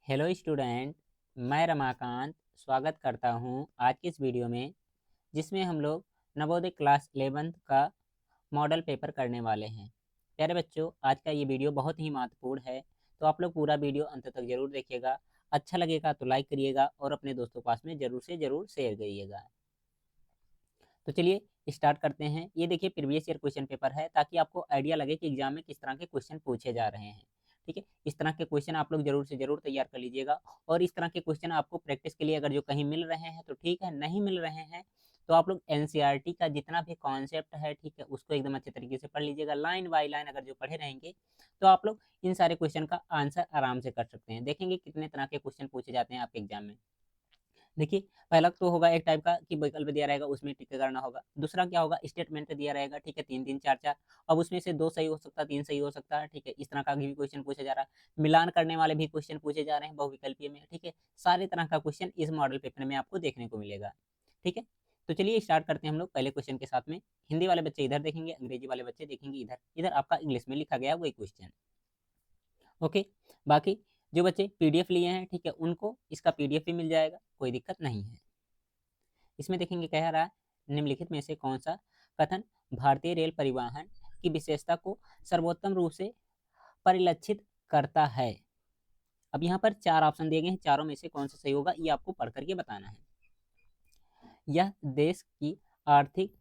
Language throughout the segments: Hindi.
हेलो स्टूडेंट, मैं रमाकांत स्वागत करता हूं आज की इस वीडियो में, जिसमें हम लोग नवोदय क्लास 11th का मॉडल पेपर करने वाले हैं। प्यारे बच्चों, आज का ये वीडियो बहुत ही महत्वपूर्ण है, तो आप लोग पूरा वीडियो अंत तक जरूर देखिएगा। अच्छा लगेगा तो लाइक करिएगा और अपने दोस्तों के पास में जरूर से जरूर शेयर करिएगा। तो चलिए स्टार्ट करते हैं। ये देखिए प्रीवियस ईयर क्वेश्चन पेपर है, ताकि आपको आइडिया लगे कि एग्जाम में किस तरह के क्वेश्चन पूछे जा रहे हैं। ठीक है, इस तरह के क्वेश्चन आप लोग जरूर से जरूर तैयार कर लीजिएगा। और इस तरह के क्वेश्चन आपको प्रैक्टिस के लिए अगर जो कहीं मिल रहे हैं तो ठीक है, नहीं मिल रहे हैं तो आप लोग एनसीईआरटी का जितना भी कॉन्सेप्ट है, ठीक है, उसको एकदम अच्छे तरीके से पढ़ लीजिएगा। लाइन बाय लाइन अगर जो पढ़े रहेंगे तो आप लोग इन सारे क्वेश्चन का आंसर आराम से कर सकते हैं। देखेंगे कितने तरह के क्वेश्चन पूछे जाते हैं आपके एग्जाम में। देखिए, पहला तो होगा एक टाइप का कि विकल्प दिया रहेगा, उसमें टिक करना होगा। दूसरा क्या होगा, स्टेटमेंट दिया रहेगा, ठीक है, 3 3 4 4। अब उसमें से 2 सही हो सकता है, 3 सही हो सकता है, ठीक है। इस तरह का भी क्वेश्चन पूछा जा रहा है। मिलान करने वाले भी क्वेश्चन पूछे जा रहे हैं बहुविकल्पीय में, ठीक है। सारे तरह का क्वेश्चन इस मॉडल पेपर में आपको देखने को मिलेगा, ठीक है। तो चलिए स्टार्ट करते हैं हम लोग पहले क्वेश्चन के साथ में। हिंदी वाले बच्चे इधर देखेंगे, अंग्रेजी वाले बच्चे देखेंगे इधर। इधर आपका इंग्लिश में लिखा गया वही क्वेश्चन, ओके। बाकी जो बच्चे पीडीएफ लिए हैं, ठीक है, उनको इसका पीडीएफ भी मिल जाएगा, कोई दिक्कत नहीं है। इसमें देखेंगे कह रहा है, निम्नलिखित में से कौन सा कथन भारतीय रेल परिवहन की विशेषता को सर्वोत्तम रूप से परिलक्षित करता है। अब यहाँ पर 4 ऑप्शन दिए गए हैं, चारों में से कौन सा सही होगा ये आपको पढ़ करके बताना है। यह देश की आर्थिक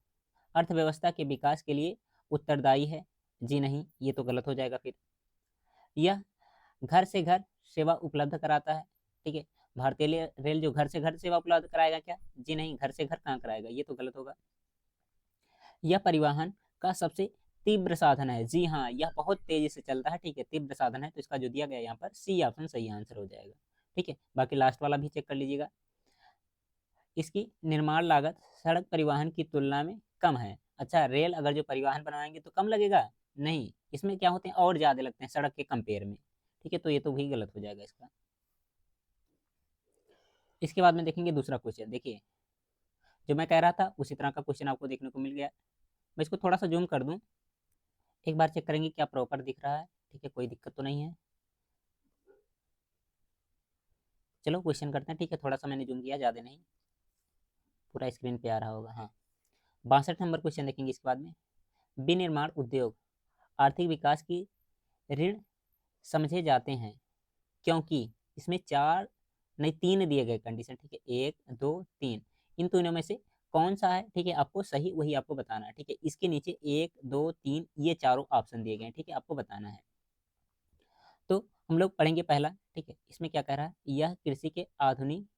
अर्थव्यवस्था के विकास के लिए उत्तरदायी है। जी नहीं, ये तो गलत हो जाएगा फिर। यह घर से घर सेवा उपलब्ध कराता है, ठीक है। भारतीय रेल जो घर से घर सेवा उपलब्ध कराएगा क्या? जी नहीं, घर से घर कहाँ कराएगा, ये तो गलत होगा। यह परिवहन का सबसे तीव्र साधन है। जी हाँ, यह बहुत तेजी से चलता है, ठीक है, तीव्र साधन है, तो इसका जो दिया गया यहाँ पर सी ऑप्शन सही आंसर हो जाएगा, ठीक है। बाकी लास्ट वाला भी चेक कर लीजिएगा। इसकी निर्माण लागत सड़क परिवहन की तुलना में कम है। अच्छा, रेल अगर जो परिवहन बनवाएंगे तो कम लगेगा? नहीं, इसमें क्या होते हैं, और ज्यादा लगते हैं सड़क के कंपेयर में, ठीक है, तो ये तो भी गलत हो जाएगा इसका। इसके बाद में देखेंगे दूसरा क्वेश्चन। देखिए, जो मैं कह रहा था उसी तरह का क्वेश्चन आपको देखने को मिल गया। मैं इसको थोड़ा सा जूम कर दूं, एक बार चेक करेंगे क्या प्रॉपर दिख रहा है, ठीक है, कोई दिक्कत तो नहीं है। चलो क्वेश्चन करते हैं, ठीक है, थोड़ा सा मैंने जूम किया, ज़्यादा नहीं, पूरा स्क्रीन पे आ रहा होगा। हाँ, 62 नंबर क्वेश्चन देखेंगे इसके बाद में। विनिर्माण उद्योग आर्थिक विकास की ऋण समझे जाते हैं, क्योंकि इसमें 4 नहीं 3 दिए गए कंडीशन, ठीक है, 1 2 3। इन तीनों में से कौन सा है, ठीक है, आपको सही वही आपको बताना है, ठीक है। इसके नीचे 1 2 3 ये चारों ऑप्शन दिए गए हैं, ठीक है, आपको बताना है। तो हम लोग पढ़ेंगे पहला, ठीक है। इसमें क्या कह रहा है, यह कृषि के आधुनिकीकरण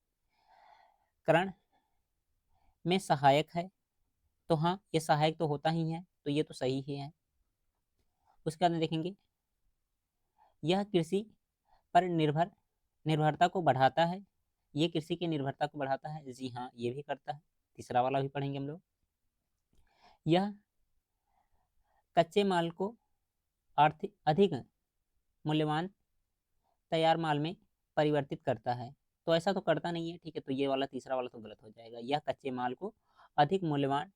में सहायक है। तो हाँ, ये सहायक तो होता ही है, तो ये तो सही ही है। उसके बाद में देखेंगे, यह कृषि पर निर्भरता को बढ़ाता है। ये कृषि की निर्भरता को बढ़ाता है, जी हाँ, ये भी करता है। तीसरा वाला भी पढ़ेंगे हम लोग। यह कच्चे माल को आर्थिक अधिक मूल्यवान तैयार माल में परिवर्तित करता है। तो ऐसा तो करता नहीं है, ठीक है, तो ये वाला तीसरा वाला तो गलत हो जाएगा। यह कच्चे माल को अधिक मूल्यवान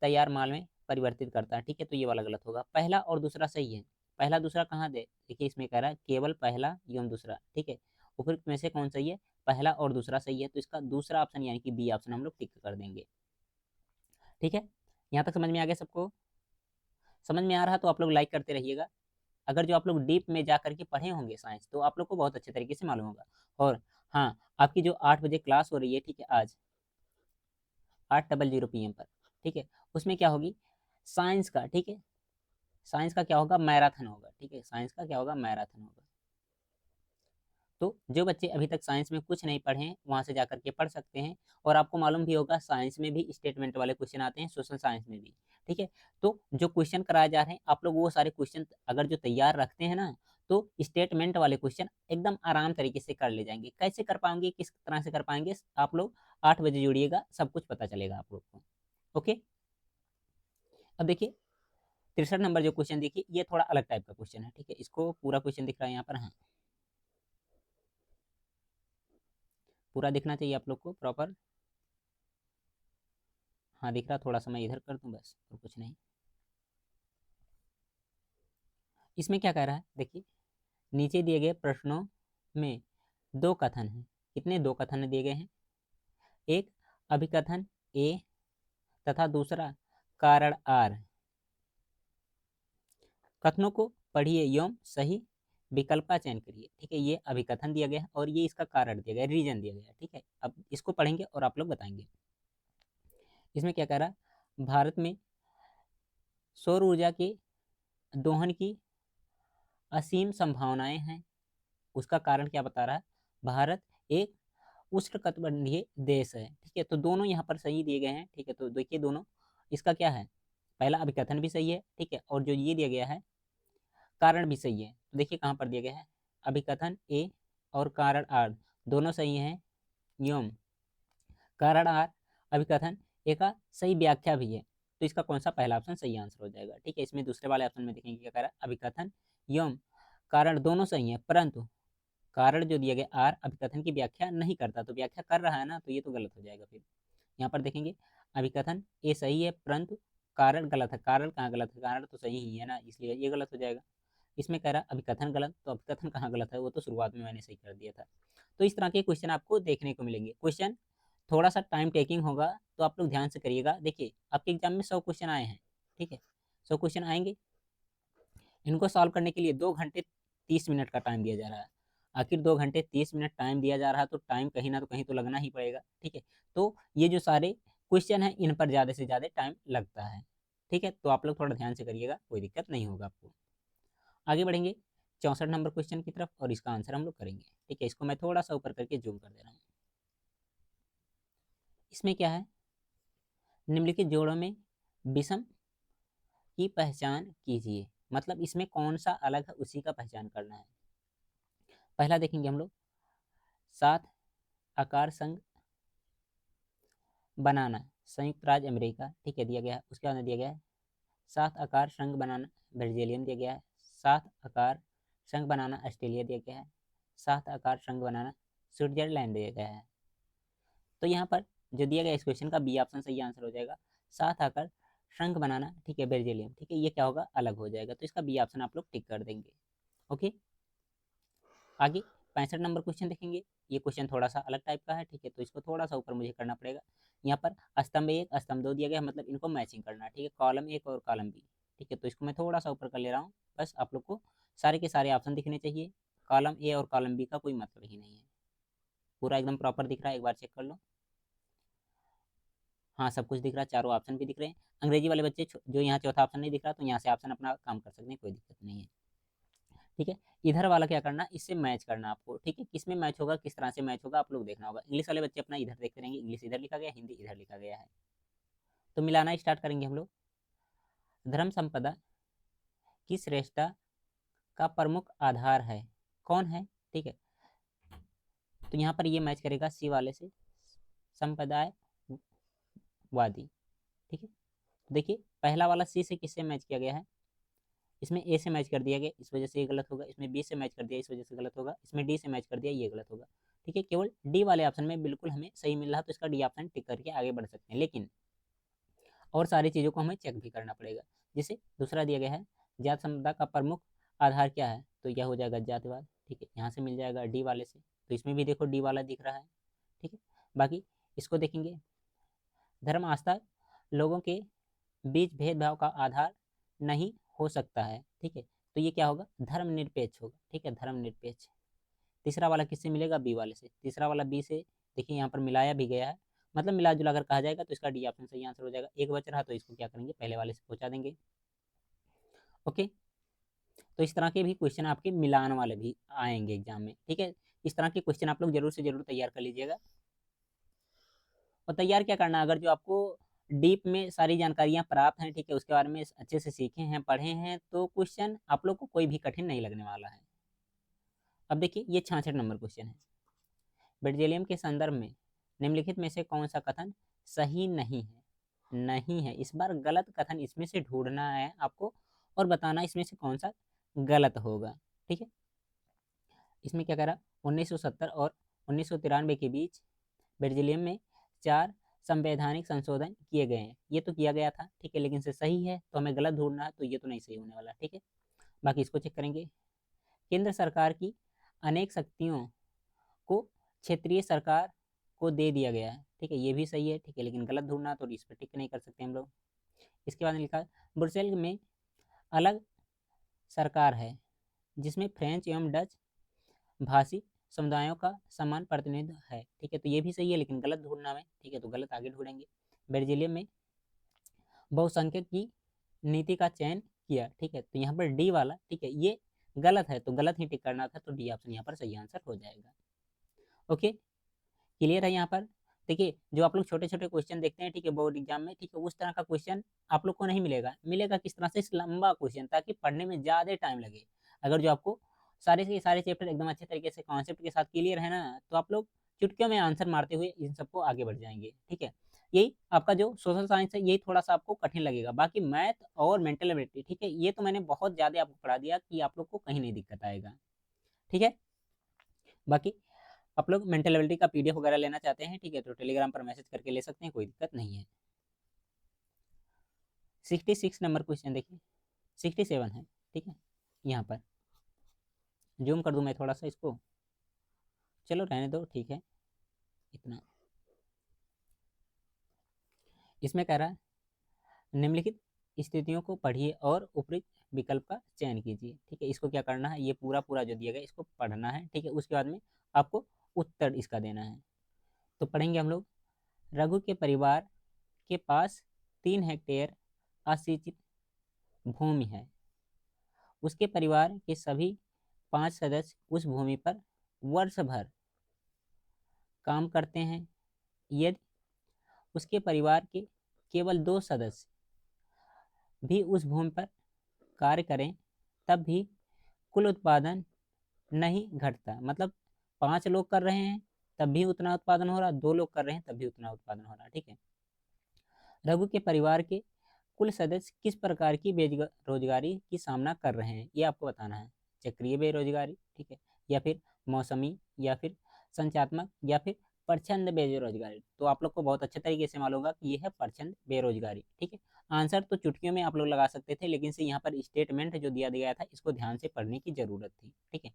तैयार माल में परिवर्तित करता है, ठीक है, तो ये वाला गलत होगा। पहला और दूसरा सही है। पहला दूसरा कहाँ दे, देखिए इसमें कह रहा है केवल पहला एवं दूसरा, ठीक है। उपयुक्त में से कौन सही है, पहला और दूसरा सही है, तो इसका दूसरा ऑप्शन यानी कि बी ऑप्शन हम लोग टिक कर देंगे, ठीक है। यहाँ तक समझ में आ गया सबको? समझ में आ रहा तो आप लोग लाइक करते रहिएगा। अगर जो आप लोग डीप में जा करके पढ़े होंगे साइंस, तो आप लोग को बहुत अच्छे तरीके से मालूम होगा। और हाँ, आपकी जो 8 बजे क्लास हो रही है, ठीक है, आज 8:00 PM पर, ठीक है, उसमें क्या होगी, साइंस का, ठीक है, साइंस का क्या होगा, मैराथन होगा, ठीक है, साइंस का क्या होगा, मैराथन होगा। तो जो बच्चे अभी तक साइंस में कुछ नहीं पढ़े हैं, वहाँ से जाकर के पढ़ सकते हैं। और आपको मालूम भी होगा साइंस में भी स्टेटमेंट वाले क्वेश्चन आते हैं, सोशल साइंस में भी, ठीक है। तो जो क्वेश्चन कराए जा रहे हैं, आप लोग वो सारे क्वेश्चन अगर जो तैयार रखते हैं ना, तो स्टेटमेंट वाले क्वेश्चन एकदम आराम तरीके से कर ले जाएंगे। कैसे कर पाएंगे, किस तरह से कर पाएंगे, आप लोग 8 बजे जुड़िएगा, सब कुछ पता चलेगा आप लोग को, ओके। अब देखिए 63 नंबर जो क्वेश्चन देखिए, ये थोड़ा अलग टाइप का क्वेश्चन है, ठीक है। इसको पूरा क्वेश्चन दिख रहा है यहाँ पर, हाँ, पूरा दिखना चाहिए आप लोग को प्रॉपर। हाँ दिख रहा, थोड़ा सा मैं इधर कर दूं बस, और कुछ नहीं। इसमें क्या कह रहा है, देखिए नीचे दिए गए प्रश्नों में दो कथन हैं। कितने? दो कथन दिए गए हैं। एक अभिकथन ए तथा दूसरा कारण आर। कथनों को पढ़िए एवं सही विकल्प का चयन करिए। ठीक है, ये अभिकथन दिया गया है और ये इसका कारण दिया गया है, रीजन दिया गया है। ठीक है, अब इसको पढ़ेंगे और आप लोग बताएंगे। इसमें क्या कह रहा है? भारत में सौर ऊर्जा के दोहन की असीम संभावनाएं हैं। उसका कारण क्या बता रहा है? भारत एक उष्णकटिबंधीय देश है। ठीक है, तो दोनों यहाँ पर सही दिए गए हैं। ठीक है, तो देखिए दोनों, इसका क्या है? पहला अभिकथन भी सही है। ठीक है, और जो ये दिया गया है कारण भी सही है। तो देखिए कहाँ पर दिया गया है, अभिकथन ए और कारण आर दोनों सही हैं एवं कारण आर अभिकथन ए का सही व्याख्या भी है। तो इसका कौन सा? पहला ऑप्शन सही आंसर हो जाएगा। ठीक है, इसमें दूसरे वाले ऑप्शन में देखेंगे क्या कह रहा है, अभिकथन एवं कारण दोनों सही है, परंतु कारण जो दिया गया आर अभिकथन की व्याख्या नहीं करता। तो व्याख्या कर रहा है ना, तो ये तो गलत हो जाएगा। फिर यहाँ पर देखेंगे अभिकथन ए सही है परंतु कारण गलत है। कारण कहाँ गलत है? कारण तो सही ही है ना, इसलिए ये गलत हो जाएगा। इसमें कह रहा है अभिकथन गलत, तो अभिकथन कहाँ गलत है? वो तो शुरुआत में मैंने सही कर दिया था। तो इस तरह के क्वेश्चन आपको देखने को मिलेंगे। क्वेश्चन थोड़ा सा टाइम टेकिंग होगा, तो आप लोग ध्यान से करिएगा। देखिए आपके एग्जाम में 100 क्वेश्चन आए हैं। ठीक है, 100 क्वेश्चन आएंगे, इनको सॉल्व करने के लिए 2 घंटे 30 मिनट का टाइम दिया जा रहा है। आखिर 2 घंटे 30 मिनट टाइम दिया जा रहा है, तो टाइम कहीं ना तो कहीं तो लगना ही पड़ेगा। ठीक है, तो ये जो सारे क्वेश्चन हैं इन पर ज़्यादा से ज़्यादा टाइम लगता है। ठीक है, तो आप लोग थोड़ा ध्यान से करिएगा, कोई दिक्कत नहीं होगा आपको। आगे बढ़ेंगे 64 नंबर क्वेश्चन की तरफ और इसका आंसर हम लोग करेंगे। ठीक है, इसको मैं थोड़ा सा ऊपर करके जूम कर दे रहा हूँ। इसमें क्या है? निम्नलिखित जोड़ों में विषम की पहचान कीजिए। मतलब इसमें कौन सा अलग है उसी का पहचान करना है। पहला देखेंगे हम लोग, 7 आकार संघ बनाना संयुक्त राज्य अमेरिका। ठीक है, दिया गया है। उसके बाद दिया गया है 7 आकार संघ बनाना बेल्जियम दिया गया है। 7 आकार संघ बनाना ऑस्ट्रेलिया दिया गया है। 7 आकार संघ बनाना स्विट्जरलैंड दिया गया है। तो यहाँ पर जो दिया गया इस क्वेश्चन का बी ऑप्शन सही आंसर हो जाएगा। 7 आकार शंख बनाना, ठीक है, बेल्जियम। ठीक है, ये क्या होगा? अलग हो जाएगा। तो इसका बी ऑप्शन आप लोग टिक कर देंगे। ओके, आगे 65 नंबर क्वेश्चन देखेंगे। ये क्वेश्चन थोड़ा सा अलग टाइप का है। ठीक है, तो इसको थोड़ा सा ऊपर मुझे करना पड़ेगा। यहाँ पर स्तंभ 1 स्तंभ 2 दिया गया, मतलब इनको मैचिंग करना है। ठीक है, कॉलम 1 और कॉलम बी। ठीक है, तो इसको मैं थोड़ा सा ऊपर कर ले रहा हूँ। बस आप लोग को सारे के सारे ऑप्शन दिखने चाहिए। कॉलम ए और कॉलम बी का कोई मतलब ही नहीं है। पूरा एकदम प्रॉपर दिख रहा है, एक बार चेक कर लो। हाँ, सब कुछ दिख रहा है, चारों ऑप्शन भी दिख रहे हैं। अंग्रेजी वाले बच्चे जो यहाँ चौथा ऑप्शन नहीं दिख रहा, तो यहाँ से ऑप्शन अपना काम कर सकते हैं, कोई दिक्कत नहीं है। ठीक है, इधर वाला क्या करना, इससे मैच करना आपको। ठीक है, किस में मैच होगा, किस तरह से मैच होगा, आप लोग देखना होगा। इंग्लिश वाले बच्चे अपना इधर देखते रहेंगे, इंग्लिश इधर लिखा गया, हिंदी इधर लिखा गया है। तो मिलाना स्टार्ट करेंगे हम लोग। धर्म संपदा की श्रेष्ठता का प्रमुख आधार है, कौन है? ठीक है, तो यहाँ पर ये मैच करेगा सी वाले से, संप्रदायवादी। ठीक है, देखिए पहला वाला सी से किससे मैच किया गया है? इसमें ए से मैच कर दिया गया, इस वजह से ये गलत होगा। इसमें बी से मैच कर दिया, इस वजह से गलत होगा। इसमें डी से मैच कर दिया, ये गलत होगा। ठीक है, केवल डी वाले ऑप्शन में बिल्कुल हमें सही मिल रहा, तो इसका डी ऑप्शन टिक करके आगे बढ़ सकते हैं। लेकिन और सारी चीज़ों को हमें चेक भी करना पड़ेगा। जैसे दूसरा दिया गया है, जात संप्रदा का प्रमुख आधार क्या है? तो यह हो जाएगा जातिवाद। ठीक है, यहाँ से मिल जाएगा डी वाले से, तो इसमें भी देखो डी वाला दिख रहा है। ठीक है, बाकी इसको देखेंगे, धर्म आस्था लोगों के बीच भेदभाव का आधार नहीं हो सकता है। ठीक है, तो ये क्या होगा? धर्मनिरपेक्ष होगा। ठीक है, धर्मनिरपेक्ष। तीसरा वाला किससे मिलेगा? बी वाले से। तीसरा वाला बी से, देखिए यहाँ पर मिलाया भी गया है, मतलब मिला जुला कर कहा जाएगा, तो इसका डी ऑप्शन सही आंसर हो जाएगा। एक बच रहा, तो इसको क्या करेंगे, पहले वाले से पहुंचा देंगे। ओके, तो इस तरह के भी क्वेश्चन आपके मिलान वाले भी आएंगे एग्जाम में। ठीक है, इस तरह के क्वेश्चन आप लोग जरूर से जरूर तैयार कर लीजिएगा। और तैयार क्या करना, अगर जो आपको डीप में सारी जानकारियां प्राप्त हैं, ठीक है, उसके बारे में अच्छे से सीखे हैं, पढ़े हैं, तो क्वेश्चन आप लोग को कोई भी कठिन नहीं लगने वाला है। अब देखिए ये 66 नंबर क्वेश्चन है। बेल्जियम के संदर्भ में निम्नलिखित में से कौन सा कथन सही नहीं है? नहीं है, इस बार गलत कथन इसमें से ढूंढना है आपको और बताना इसमें से कौन सा गलत होगा। ठीक है, इसमें क्या कह रहा, 1970 और 1993 के बीच बेल्जियम में 4 संवैधानिक संशोधन किए गए हैं। ये तो किया गया था, ठीक है, लेकिन से सही है, तो हमें गलत ढूंढना है, तो ये तो नहीं सही होने वाला। ठीक है, बाकी इसको चेक करेंगे। केंद्र सरकार की अनेक शक्तियों क्षेत्रीय सरकार को दे दिया गया है। ठीक है, ये भी सही है। ठीक है, लेकिन गलत ढूंढना, तो इस पर टिक नहीं कर सकते हम लोग। इसके बाद लिखा ब्रुसेल में अलग सरकार है जिसमें फ्रेंच एवं डच भाषी समुदायों का समान प्रतिनिधित्व है। ठीक है, तो ये भी सही है, लेकिन गलत ढूंढना है। ठीक है, तो गलत आगे ढूंढेंगे। बेल्जियम में बहुसंख्यक की नीति का चयन किया। ठीक है, तो यहाँ पर डी वाला, ठीक है, ये गलत है, तो गलत ही टिक करना था, तो डी ऑप्शन यहाँ पर सही आंसर हो जाएगा। ओके, क्लियर है यहाँ पर। देखिए, जो आप लोग छोटे छोटे क्वेश्चन देखते हैं, ठीक है, बोर्ड एग्जाम में, ठीक है, उस तरह का क्वेश्चन आप लोग को नहीं मिलेगा। मिलेगा किस तरह से, इस लंबा क्वेश्चन, ताकि पढ़ने में ज़्यादा टाइम लगे। अगर जो आपको सारे के सारे चैप्टर एकदम अच्छे तरीके से कॉन्सेप्ट के साथ क्लियर है ना, तो आप लोग चुटकियों में आंसर मारते हुए इन सबको आगे बढ़ जाएंगे। ठीक है, यही आपका जो सोशल साइंस है, यही थोड़ा सा आपको कठिन लगेगा। बाकी मैथ और मेंटल एबिलिटी, ठीक है, ये तो मैंने बहुत ज़्यादा आपको पढ़ा दिया कि आप लोग को कहीं नहीं दिक्कत आएगा। ठीक है, बाकी आप लोग मेंटल एबिलिटी का पीडीएफ वगैरह लेना चाहते हैं, ठीक है, तो टेलीग्राम पर मैसेज करके ले सकते हैं, कोई दिक्कत नहीं है। 66 नंबर क्वेश्चन देखिए, 67 है। ठीक है, यहाँ पर जूम कर दूं मैं थोड़ा सा इसको, चलो रहने दो, ठीक है, इतना। इसमें कह रहा है निम्नलिखित स्थितियों को पढ़िए और उपयुक्त विकल्प का चयन कीजिए। ठीक है, इसको क्या करना है, ये पूरा पूरा जो दिया गया इसको पढ़ना है। ठीक है, उसके बाद में आपको उत्तर इसका देना है। तो पढ़ेंगे हम लोग। रघु के परिवार के पास 3 हेक्टेयर असिंचित भूमि है। उसके परिवार के सभी 5 सदस्य उस भूमि पर वर्ष भर काम करते हैं। यदि उसके परिवार के केवल 2 सदस्य भी उस भूमि पर कार्य करें, तब भी कुल उत्पादन नहीं घटता। मतलब 5 लोग कर रहे हैं तब भी उतना उत्पादन हो रहा, 2 लोग कर रहे हैं तब भी उतना उत्पादन हो रहा। ठीक है, रघु के परिवार के कुल सदस्य किस प्रकार की बेरोजगारी की सामना कर रहे हैं, ये आपको बताना है। चक्रीय बेरोजगारी, ठीक है, या फिर मौसमी, या फिर संचात्मक, या फिर प्रचंड बेरोजगारी। तो आप लोग को बहुत अच्छे तरीके से मालूम होगा कि ये है प्रचंड बेरोजगारी। ठीक है, आंसर तो चुटकियों में आप लोग लगा सकते थे, लेकिन से यहाँ पर स्टेटमेंट जो दिया गया था इसको ध्यान से पढ़ने की जरूरत थी। ठीक है,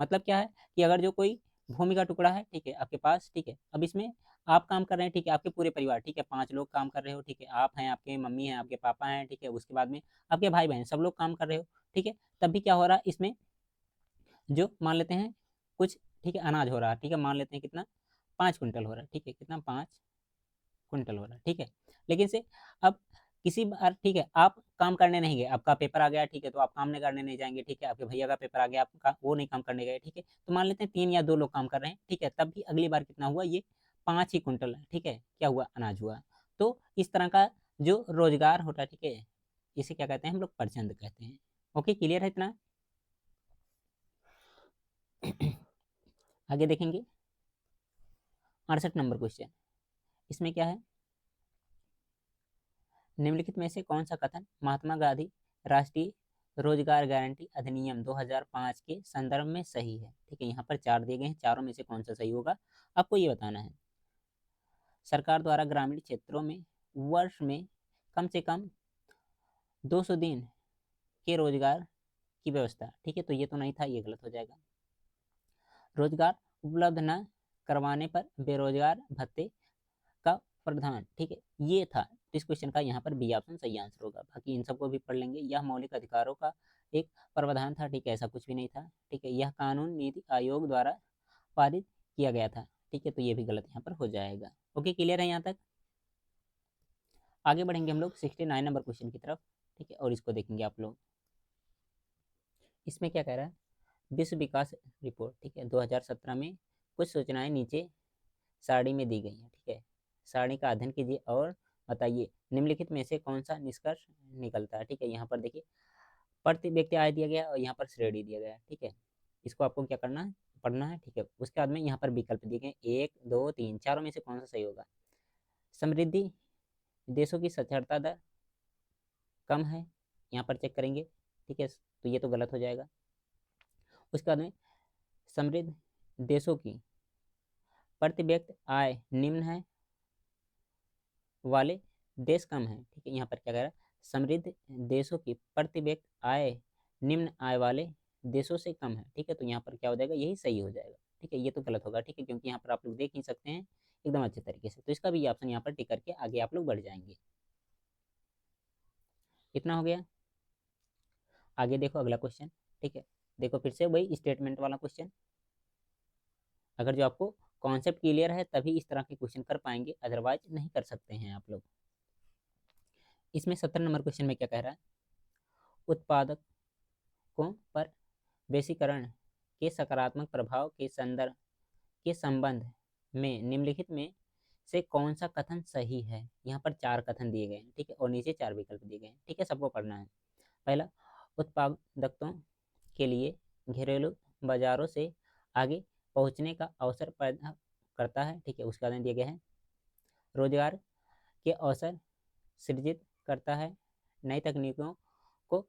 मतलब क्या है कि अगर जो कोई भूमि का टुकड़ा है, ठीक है, आपके पास, ठीक है, अब इसमें आप काम कर रहे हैं, ठीक है, आपके पूरे परिवार, ठीक है, 5 लोग काम कर रहे हो, ठीक है, आप हैं, आपके मम्मी हैं, आपके पापा हैं, ठीक है, उसके बाद में आपके भाई बहन, सब लोग काम कर रहे हो। ठीक है, तब भी क्या हो रहा है इसमें, जो मान लेते हैं कुछ, ठीक है, अनाज हो रहा है। ठीक है, मान लेते हैं कितना, 5 कुंटल हो रहा है। ठीक है, कितना, 5 कुंटल हो रहा है। ठीक है, लेकिन से अब किसी बार, ठीक है, आप काम करने नहीं गए, आपका पेपर आ गया, ठीक है, तो आप काम नहीं करने नहीं जाएंगे। ठीक है, आपके भैया का पेपर आ गया, आप वो नहीं काम करने गए। ठीक है, तो मान लेते हैं 3 या 2 लोग काम कर रहे हैं। ठीक है, तब भी अगली बार कितना हुआ, ये 5 ही कुंटल, ठीक है, क्या हुआ, अनाज हुआ। तो इस तरह का जो रोजगार होता है, ठीक है, इसे क्या कहते हैं हम लोग, प्रचंड कहते हैं। ओके, क्लियर है इतना। आगे देखेंगे 68 नंबर क्वेश्चन। इसमें क्या है, निम्नलिखित में से कौन सा कथन महात्मा गांधी राष्ट्रीय रोजगार गारंटी अधिनियम 2005 के संदर्भ में सही है। ठीक है, यहाँ पर 4 दिए गए हैं, चारों में से कौन सा सही होगा आपको ये बताना है। सरकार द्वारा ग्रामीण क्षेत्रों में वर्ष में कम से कम 200 दिन के रोजगार की व्यवस्था। ठीक है, तो ये तो नहीं था, ये गलत हो जाएगा। रोजगार उपलब्ध न करवाने पर बेरोजगार भत्ते का प्रावधान, ठीक है, ये था। तो इस क्वेश्चन का यहाँ पर बी ऑप्शन सही आंसर होगा। बाकी इन सबको भी पढ़ लेंगे। यह मौलिक अधिकारों का एक प्रावधान था, ठीक है, ऐसा कुछ भी नहीं था। ठीक है, यह कानून नीति आयोग द्वारा पारित किया गया था। ठीक है, तो ये भी गलत यहाँ पर हो जाएगा। ओके, क्लियर है यहाँ तक। आगे बढ़ेंगे हम लोग 69 नंबर क्वेश्चन की तरफ। ठीक है, और इसको देखेंगे आप लोग। इसमें क्या कह रहा है, विश्व विकास रिपोर्ट, ठीक है, 2017 में कुछ सूचनाएं नीचे सारणी में दी गई हैं। ठीक है, सारणी का अध्ययन कीजिए और बताइए निम्नलिखित में से कौन सा निष्कर्ष निकलता है। ठीक है, यहाँ पर देखिए प्रति व्यक्ति आय दिया गया और यहाँ पर श्रेणी दिया गया है। ठीक है, इसको आपको क्या करना है, पढ़ना है। ठीक है, उसके बाद में यहाँ पर विकल्प दिए गए 1, 2, 3, चारों में से कौन सा सही होगा। समृद्धि देशों की साक्षरता दर कम है, यहाँ पर चेक करेंगे। ठीक है, तो ये तो गलत हो जाएगा। उसके बाद में समृद्ध देशों की प्रति व्यक्ति आय निम्न है वाले देश कम है। ठीक है, यहाँ पर क्या कह रहा है, समृद्ध देशों की प्रति व्यक्ति आय निम्न आय वाले देशों से कम है। ठीक है, तो यहाँ पर क्या हो जाएगा, यही सही हो जाएगा। ठीक है, ये तो गलत होगा, ठीक है, क्योंकि यहाँ पर आप लोग देख नहीं सकते हैं एकदम अच्छे तरीके से, तो इसका भी ऑप्शन यहाँ पर टिक करके आगे आप लोग बढ़ जाएंगे। इतना हो गया। आगे देखो अगला क्वेश्चन, ठीक है, देखो फिर से वही स्टेटमेंट वाला क्वेश्चन। अगर जो आपको कॉन्सेप्ट क्लियर है तभी इस तरह के क्वेश्चन कर पाएंगे, अदरवाइज नहीं कर सकते हैं आप लोग। इसमें 17 नंबर क्वेश्चन में क्या कह रहा है, उत्पादकों पर वैश्वीकरण के सकारात्मक प्रभाव के संदर्भ के संबंध में निम्नलिखित में से कौन सा कथन सही है। यहाँ पर 4 कथन दिए गए हैं, ठीक है, और नीचे 4 विकल्प दिए गए हैं, ठीक है, सबको पढ़ना है। पहला, उत्पादकों के लिए घरेलू बाजारों से आगे पहुंचने का अवसर पैदा करता है, ठीक है, उसके बाद में दिए गए हैं। रोजगार के अवसर सृजित करता है, नई तकनीकों को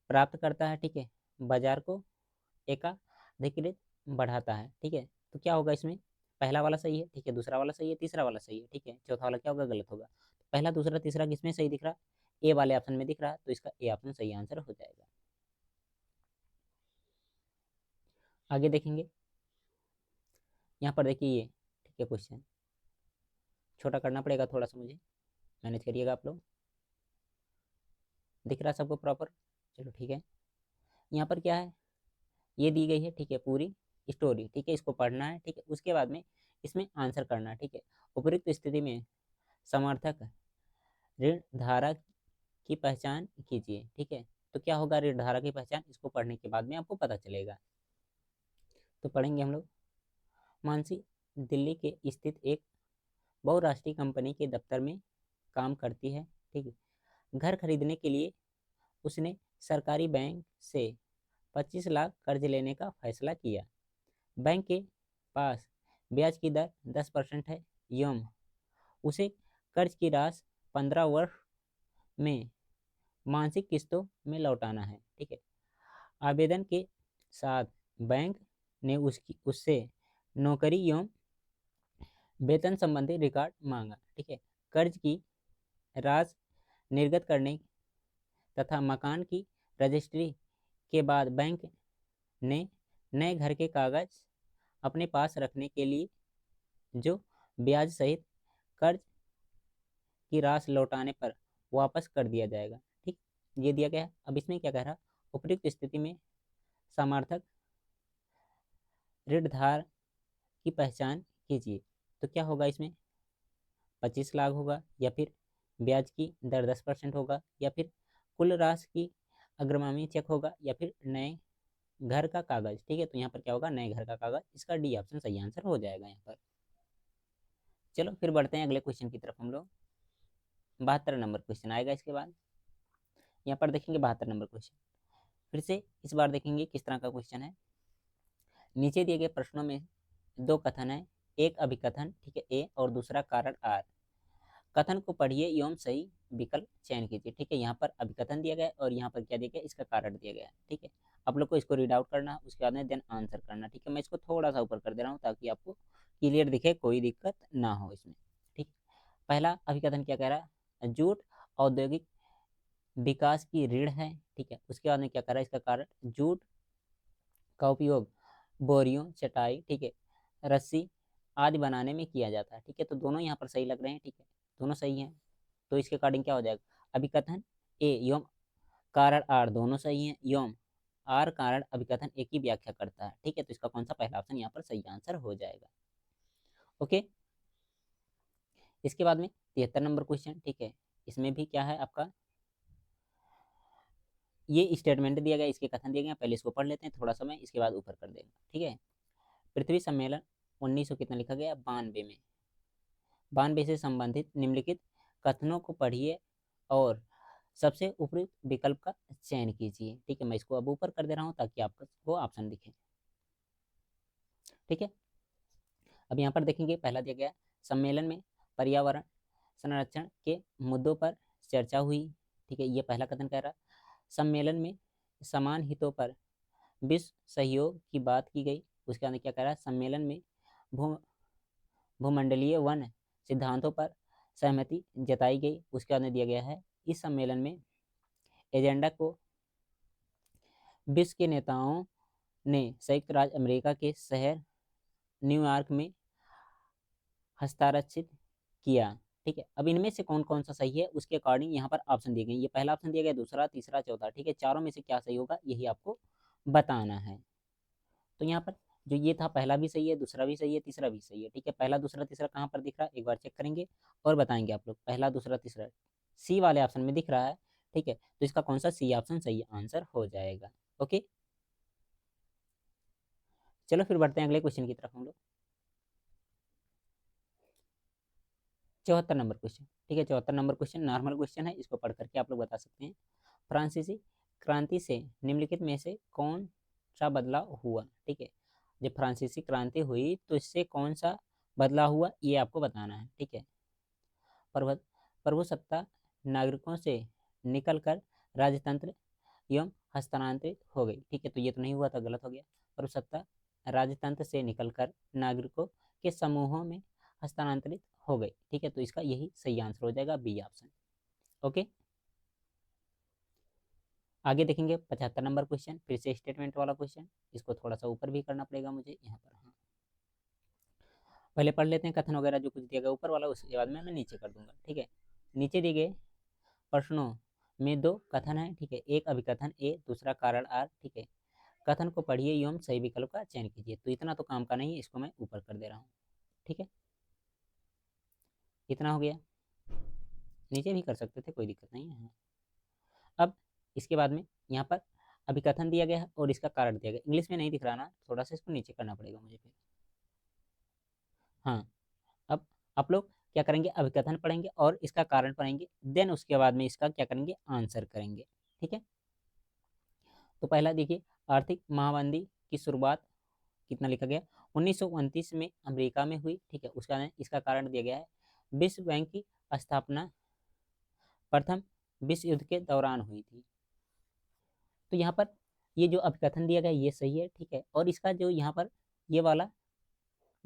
प्राप्त करता है, ठीक है, बाजार को एकाधिकृत बढ़ाता है, ठीक है। तो क्या होगा इसमें, पहला वाला सही है, ठीक है, दूसरा वाला सही है, तीसरा वाला सही है, ठीक है, चौथा वाला क्या होगा, गलत होगा। तो पहला दूसरा तीसरा किसमें सही दिख रहा, ए वाले ऑप्शन में दिख रहा है, तो इसका ए ऑप्शन सही आंसर हो जाएगा। आगे देखेंगे, यहाँ पर देखिए ये, ठीक है, क्वेश्चन छोटा करना पड़ेगा थोड़ा सा, मुझे मैनेज करिएगा आप लोग। दिख रहा है सबको प्रॉपर, चलो ठीक है। यहाँ पर क्या है, ये दी गई है, ठीक है, पूरी स्टोरी, ठीक है, इसको पढ़ना है, ठीक है, उसके बाद में इसमें आंसर करना है, ठीक है। उपयुक्त स्थिति में समर्थक ऋण धारा की पहचान कीजिए, ठीक है। तो क्या होगा ऋण धारा की पहचान, इसको पढ़ने के बाद में आपको पता चलेगा। तो पढ़ेंगे हम लोग। मानसी दिल्ली के स्थित एक बहुराष्ट्रीय कंपनी के दफ्तर में काम करती है, ठीक है। घर खरीदने के लिए उसने सरकारी बैंक से 25 लाख कर्ज लेने का फैसला किया। बैंक के पास ब्याज की दर 10% है एवं उसे कर्ज की राशि 15 वर्ष में मासिक किस्तों में लौटाना है, ठीक है। आवेदन के साथ बैंक ने उससे नौकरी एवं वेतन संबंधी रिकॉर्ड मांगा, ठीक है। कर्ज की राशि निर्गत करने तथा मकान की रजिस्ट्री के बाद बैंक ने नए घर के कागज अपने पास रखने के लिए जो ब्याज सहित कर्ज की राशि लौटाने पर वापस कर दिया जाएगा, ठीक, ये दिया गया है। अब इसमें क्या कह रहा, उपयुक्त स्थिति में समर्थक ऋणधार की पहचान कीजिए। तो क्या होगा इसमें, 25 लाख होगा, या फिर ब्याज की दर 10% होगा, या फिर कुल राशि की अग्रिमी चेक होगा, या फिर नए घर का कागज, ठीक है। तो यहाँ पर क्या होगा, नए घर का कागज, इसका डी ऑप्शन सही आंसर हो जाएगा यहाँ पर। चलो फिर बढ़ते हैं अगले क्वेश्चन की तरफ हम लोग। 72 नंबर क्वेश्चन आएगा इसके बाद। यहाँ पर देखेंगे 72 नंबर क्वेश्चन, फिर से इस बार देखेंगे किस तरह का क्वेश्चन है। नीचे दिए गए प्रश्नों में 2 कथन है, एक अभिकथन, ठीक है, ए, और दूसरा कारण आर। कथन को पढ़िए एवं सही विकल्प चयन कीजिए, ठीक है। यहाँ पर अभिकथन दिया गया है और यहाँ पर क्या दिया गया, इसका कारण दिया गया है, ठीक है। आप लोग को इसको रीड आउट करना है, उसके बाद में देन आंसर करना, ठीक है। मैं इसको थोड़ा सा ऊपर कर दे रहा हूँ ताकि आपको क्लियर दिखे, कोई दिक्कत ना हो इसमें, ठीक। पहला अभिकथन क्या कह रहा है, जूट औद्योगिक विकास की रीढ़ है, ठीक है। उसके बाद में क्या कर रहा है, इसका कारण, जूट का उपयोग बोरियों, चटाई, ठीक है, रस्सी आदि बनाने में किया जाता है, ठीक है। तो दोनों यहाँ पर सही लग रहे हैं, ठीक है, दोनों सही हैं। तो इसके अकॉर्डिंग क्या हो जाएगा, अभिकथन ए एवं कारण आर दोनों सही हैं, एवं आर कारण अभिकथन ए की व्याख्या करता है, ठीक है। तो इसका कौन सा पहला ऑप्शन यहाँ पर सही आंसर हो जाएगा। ओके, इसके बाद में 73 नंबर क्वेश्चन, ठीक है। इसमें भी क्या है आपका, ये स्टेटमेंट दिया गया, इसके कथन दिए गए, पहले इसको पढ़ लेते हैं थोड़ा समय, इसके बाद ऊपर कर देंगे, ठीक है। पृथ्वी सम्मेलन 1900 कितना लिखा गया, 92 में, 92 से संबंधित निम्नलिखित कथनों को पढ़िए और सबसे उपयुक्त विकल्प का चयन कीजिए, ठीक है। मैं इसको अब ऊपर कर दे रहा हूँ ताकि आपको ऑप्शन दिखे, ठीक है। अब यहाँ पर देखेंगे, पहला दिया गया, सम्मेलन में पर्यावरण संरक्षण के मुद्दों पर चर्चा हुई, ठीक है, ये पहला कथन कह रहा। सम्मेलन में समान हितों पर विश्व सहयोग की बात की गई। उसके अंदर क्या कह रहा है, सम्मेलन में भू भूमंडलीय वन सिद्धांतों पर सहमति जताई गई। उसके बाद में दिया गया है, इस सम्मेलन में एजेंडा को विश्व के नेताओं ने संयुक्त राज्य अमेरिका के शहर न्यूयॉर्क में हस्ताक्षरित किया। ठीक है, अब इनमें से कौन कौन सा सही है उसके अकॉर्डिंग यहाँ पर ऑप्शन दिए गए। ये पहला ऑप्शन दिया गया, दूसरा, तीसरा, चौथा। ठीक है, चारों में से क्या सही होगा यही आपको बताना है। तो यहाँ पर जो ये था, पहला भी सही है, दूसरा भी सही है, तीसरा भी सही है। ठीक है, पहला, दूसरा, तीसरा कहाँ पर दिख रहा है एक बार चेक करेंगे और बताएंगे आप लोग। पहला, दूसरा, तीसरा सी वाले ऑप्शन में दिख रहा है। ठीक है, तो इसका कौन सा सी ऑप्शन सही आंसर हो जाएगा। ओके, चलो फिर बढ़ते हैं अगले क्वेश्चन की तरफ हम लोग। 74 नंबर क्वेश्चन। ठीक है, 74 नंबर क्वेश्चन नॉर्मल क्वेश्चन है, इसको पढ़ करके आप लोग बता सकते हैं। फ्रांसीसी क्रांति से निम्नलिखित में से कौन सा बदलाव हुआ। ठीक है, जब फ्रांसीसी क्रांति हुई तो इससे कौन सा बदलाव हुआ ये आपको बताना है। ठीक है, प्रभुसत्ता नागरिकों से निकलकर राजतंत्र एवं हस्तांतरित हो गई। ठीक है, तो ये तो नहीं हुआ था, गलत हो गया। प्रभुसत्ता राजतंत्र से निकलकर नागरिकों के समूहों में हस्तांतरित हो गई। ठीक है, तो इसका यही सही आंसर हो जाएगा, बी ऑप्शन। ओके, आगे देखेंगे 75 नंबर क्वेश्चन, फिर से स्टेटमेंट वाला क्वेश्चन। इसको थोड़ा सा ऊपर भी करना पड़ेगा मुझे यहाँ पर। हाँ, पहले पढ़ लेते हैं कथन वगैरह जो कुछ दिया गया ऊपर वाला, उसके बाद में मैं नीचे कर दूंगा। ठीक है, नीचे दिए गए प्रश्नों में दो कथन है। ठीक है, एक अभिकथन ए, दूसरा कारण आर। ठीक है, कथन को पढ़िए एवं सही विकल्प का चयन कीजिए। तो इतना तो काम का नहीं है, इसको मैं ऊपर कर दे रहा हूँ। ठीक है, इतना हो गया, नीचे भी कर सकते थे, कोई दिक्कत नहीं है। हाँ। अब इसके बाद में यहाँ पर अभिकथन दिया गया है और इसका कारण दिया गया। इंग्लिश में नहीं दिख रहा ना, थोड़ा सा इसको नीचे करना पड़ेगा मुझे फिर। हाँ, अब आप लोग क्या करेंगे, अभिकथन पढ़ेंगे और इसका कारण पढ़ेंगे, देन उसके बाद में इसका क्या करेंगे, आंसर करेंगे। ठीक है, तो पहला देखिए, आर्थिक महामंदी की शुरुआत कितना लिखा गया, 1929 में अमेरिका में हुई। ठीक है, उसका इसका कारण दिया गया है, विश्व बैंक की स्थापना प्रथम विश्व युद्ध के दौरान हुई थी। तो यहाँ पर ये जो अभिकथन दिया गया ये सही है। ठीक है, और इसका जो यहाँ पर ये वाला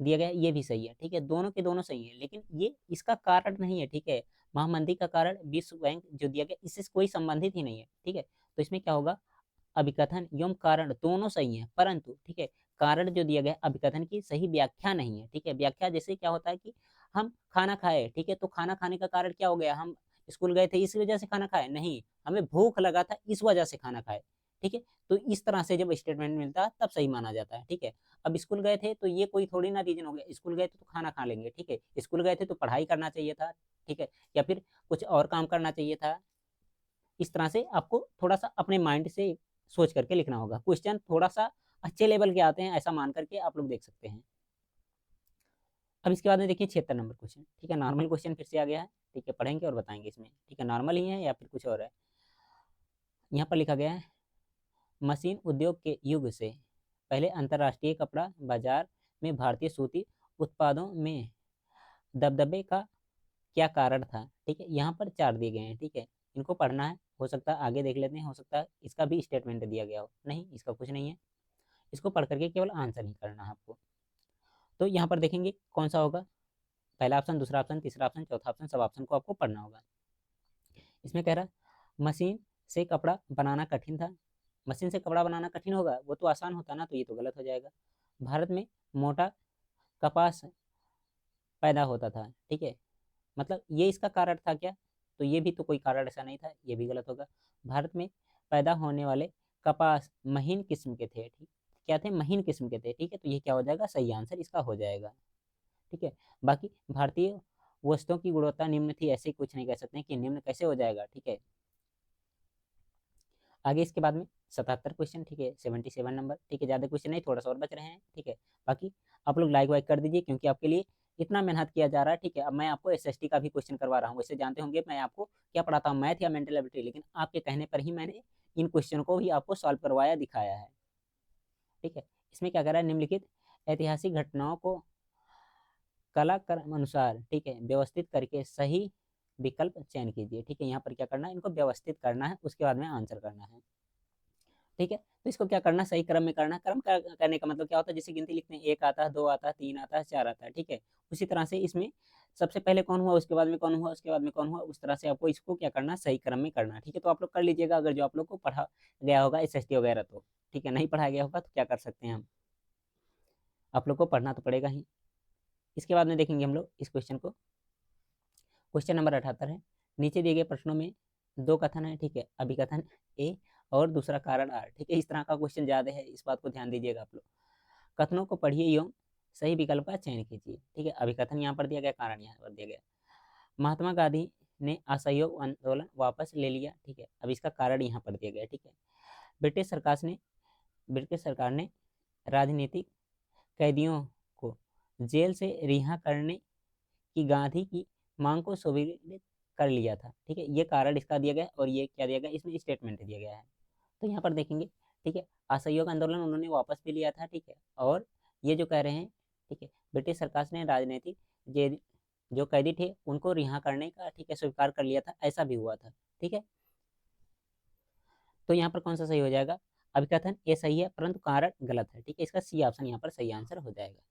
दिया गया है ये भी सही है। ठीक है, दोनों के दोनों सही है, लेकिन ये इसका कारण नहीं है। ठीक है, महामंदी का कारण विश्व बैंक जो दिया गया इससे कोई संबंधित ही नहीं है। ठीक है, तो इसमें क्या होगा, अभिकथन एवं कारण दोनों सही हैं, परंतु ठीक है, कारण जो दिया गया अभिकथन की सही व्याख्या नहीं है। ठीक है, व्याख्या जैसे क्या होता है कि हम खाना खाए। ठीक है, तो खाना खाने का कारण क्या हो गया, हम स्कूल गए थे इस वजह से खाना खाए, नहीं, हमें भूख लगा था इस वजह से खाना खाए। ठीक है, तो इस तरह से जब स्टेटमेंट मिलता है तब सही माना जाता है। ठीक है, अब स्कूल गए थे तो ये कोई थोड़ी ना रीजन हो गया, स्कूल गए थे तो खाना खा लेंगे। ठीक है, स्कूल गए थे तो पढ़ाई करना चाहिए था। ठीक है, या फिर कुछ और काम करना चाहिए था। इस तरह से आपको थोड़ा सा अपने माइंड से सोच करके लिखना होगा। क्वेश्चन थोड़ा सा अच्छे लेवल के आते हैं, ऐसा मान करके आप लोग देख सकते हैं। अब इसके बाद में देखिए 76 नंबर क्वेश्चन। ठीक है, नॉर्मल क्वेश्चन फिर से आ गया है। ठीक है, पढ़ेंगे और बताएंगे इसमें। ठीक है, नॉर्मल ही है या फिर कुछ और है। यहाँ पर लिखा गया है, मशीन उद्योग के युग से पहले अंतर्राष्ट्रीय कपड़ा बाजार में भारतीय सूती उत्पादों में दबदबे का क्या कारण था। ठीक है, यहाँ पर चार दिए गए हैं। ठीक है, इनको पढ़ना है, हो सकता है आगे देख लेते हैं, हो सकता है इसका भी स्टेटमेंट दिया गया हो। नहीं, इसका कुछ नहीं है, इसको पढ़ करके केवल आंसर ही करना है आपको। तो यहाँ पर देखेंगे कौन सा होगा, पहला ऑप्शन, दूसरा ऑप्शन, तीसरा ऑप्शन, चौथा ऑप्शन, सब ऑप्शन को आपको पढ़ना होगा। इसमें कह रहा मशीन से कपड़ा बनाना कठिन था। मशीन से कपड़ा बनाना कठिन होगा, वो तो आसान होता ना, तो ये तो गलत हो जाएगा। भारत में मोटा कपास पैदा होता था। ठीक है, मतलब ये इसका कारण था क्या, तो ये भी तो कोई कारण ऐसा नहीं था, ये भी गलत होगा। भारत में पैदा होने वाले कपास महीन किस्म के थे। ठीक, क्या थे, महीन किस्म के थे। ठीक है, तो ये क्या हो जाएगा, सही आंसर इसका हो जाएगा। ठीक है, बाकी भारतीय वस्तुओं की गुणवत्ता निम्न थी, ऐसे कुछ नहीं कह सकते कि निम्न कैसे हो जाएगा। ठीक है, आगे इसके बाद में 77 क्वेश्चन। ठीक है, 77 नंबर। ठीक है, ज़्यादा क्वेश्चन नहीं, थोड़ा सा और बच रहे हैं। ठीक है, बाकी आप लोग लाइक वाइक कर दीजिए, क्योंकि आपके लिए इतना मेहनत किया जा रहा है। ठीक है, अब मैं आपको एसएसटी का भी क्वेश्चन करवा रहा हूँ। वैसे जानते होंगे मैं आपको क्या पढ़ाता हूँ, मैथ या मेंटल एबिलिटी, लेकिन आपके कहने पर ही मैंने इन क्वेश्चन को भी आपको सॉल्व करवाया, दिखाया है। ठीक है, इसमें क्या कर रहा है, निम्नलिखित ऐतिहासिक घटनाओं को कला क्रम अनुसार ठीक है व्यवस्थित करके सही विकल्प चयन कीजिए। ठीक है, यहाँ पर क्या करना है, इनको व्यवस्थित करना है, उसके बाद में आंसर करना है। ठीक है, तो इसको क्या करना, सही क्रम में करना। करने का मतलब क्या होता है, जैसे गिनती लिखते हैं, एक आता है, दो आता है, तीन आता है, चार आता है। ठीक है, उसी तरह से इसमें सबसे पहले कौन हुआ, उसके बाद में कौन हुआ, उसके बाद में कौन हुआ, उस तरह से आपको इसको क्या करना, सही क्रम में करना। ठीक है, तो आप लोग कर लीजिएगा, अगर जो आप लोग को पढ़ा गया होगा एसएसटी वगैरह तो। ठीक है, नहीं पढ़ाया गया होगा तो क्या कर सकते हैं हम, आप लोग को पढ़ना तो पड़ेगा ही। इसके बाद में देखेंगे हम लोग इस क्वेश्चन को। क्वेश्चन नंबर 78 है, नीचे दिए गए प्रश्नों में दो कथन है, ठीक है, अभिकथन ए और दूसरा कारण आर, ठीक है। इस तरह का क्वेश्चन ज़्यादा है, इस बात को ध्यान दीजिएगा आप लोग। कथनों को पढ़िए एवं सही विकल्प का चयन कीजिए, ठीक है। अभिकथन यहाँ पर दिया गया, कारण यहाँ पर दिया गया। महात्मा गांधी ने असहयोग आंदोलन वापस ले लिया, ठीक है। अब इसका कारण यहाँ पर दिया गया, ठीक है। ब्रिटिश सरकार ने राजनीतिक कैदियों को जेल से रिहा करने की गांधी की मांग को सुविदित कर लिया था, ठीक है। ये कारण इसका दिया गया और ये क्या दिया गया, इसमें स्टेटमेंट दिया गया है। तो यहाँ पर देखेंगे, ठीक है, असहयोग आंदोलन उन्होंने वापस भी लिया था, ठीक है। और ये जो कह रहे हैं, ठीक है, ब्रिटिश सरकार ने राजनीतिक जो कैदी थे उनको रिहा करने का, ठीक है, स्वीकार कर लिया था, ऐसा भी हुआ था, ठीक है। तो यहाँ पर कौन सा सही हो जाएगा, अभिकथन ए सही है परंतु कारण गलत है, ठीक है। इसका सी ऑप्शन यहाँ पर सही आंसर हो जाएगा,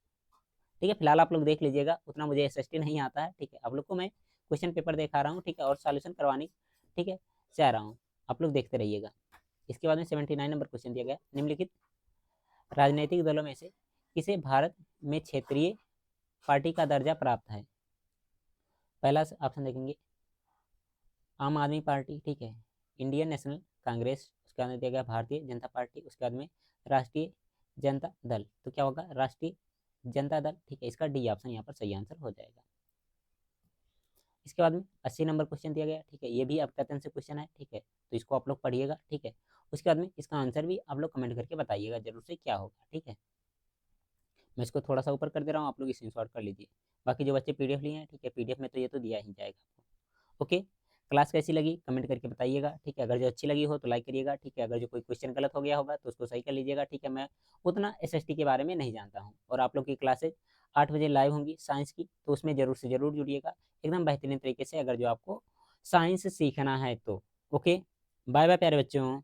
ठीक है। फिलहाल आप लोग देख लीजिएगा, उतना मुझे एसएसटी नहीं आता है, ठीक है। आप लोग को मैं क्वेश्चन पेपर दिखा रहा हूँ, ठीक है, और सॉल्यूशन करवाने, ठीक है, चाह रहा हूँ, आप लोग देखते रहिएगा। इसके बाद में 79 नंबर क्वेश्चन दिया गया, निम्नलिखित राजनीतिक दलों में से किसे भारत में क्षेत्रीय पार्टी का दर्जा प्राप्त है। पहला ऑप्शन देखेंगे आम आदमी पार्टी, ठीक है, इंडियन नेशनल कांग्रेस, उसके बाद में दिया गया भारतीय जनता पार्टी, उसके बाद में राष्ट्रीय जनता दल। तो क्या होगा, राष्ट्रीय जनता दल, ठीक है। इसका डी ऑप्शन यहाँ पर सही आंसर हो जाएगा। इसके बाद में 80 नंबर क्वेश्चन दिया गया, ठीक है। ये भी अभिकथन से क्वेश्चन है, ठीक है, तो इसको आप लोग पढ़िएगा, ठीक है। उसके बाद में इसका आंसर भी आप लोग कमेंट करके बताइएगा जरूर से क्या होगा, ठीक है। मैं इसको थोड़ा सा ऊपर कर दे रहा हूँ, आप लोग स्क्रीनशॉट कर लीजिए। बाकी जो बच्चे पीडीएफ लिए हैं, ठीक है, पीडीएफ में तो ये तो दिया ही जाएगा आपको। ओके, क्लास कैसी लगी कमेंट करके बताइएगा, ठीक है। अगर जो अच्छी लगी हो तो लाइक करिएगा, ठीक है। अगर जो कोई क्वेश्चन गलत हो गया होगा तो उसको सही कर लीजिएगा, ठीक है। मैं उतना एसएसटी के बारे में नहीं जानता हूँ। और आप लोग की क्लासेज 8 बजे लाइव होंगी साइंस की, तो उसमें जरूर से जरूर जुड़िएगा एकदम बेहतरीन तरीके से, अगर जो आपको साइंस सीखना है तो। ओके, बाय बाय प्यारे बच्चों।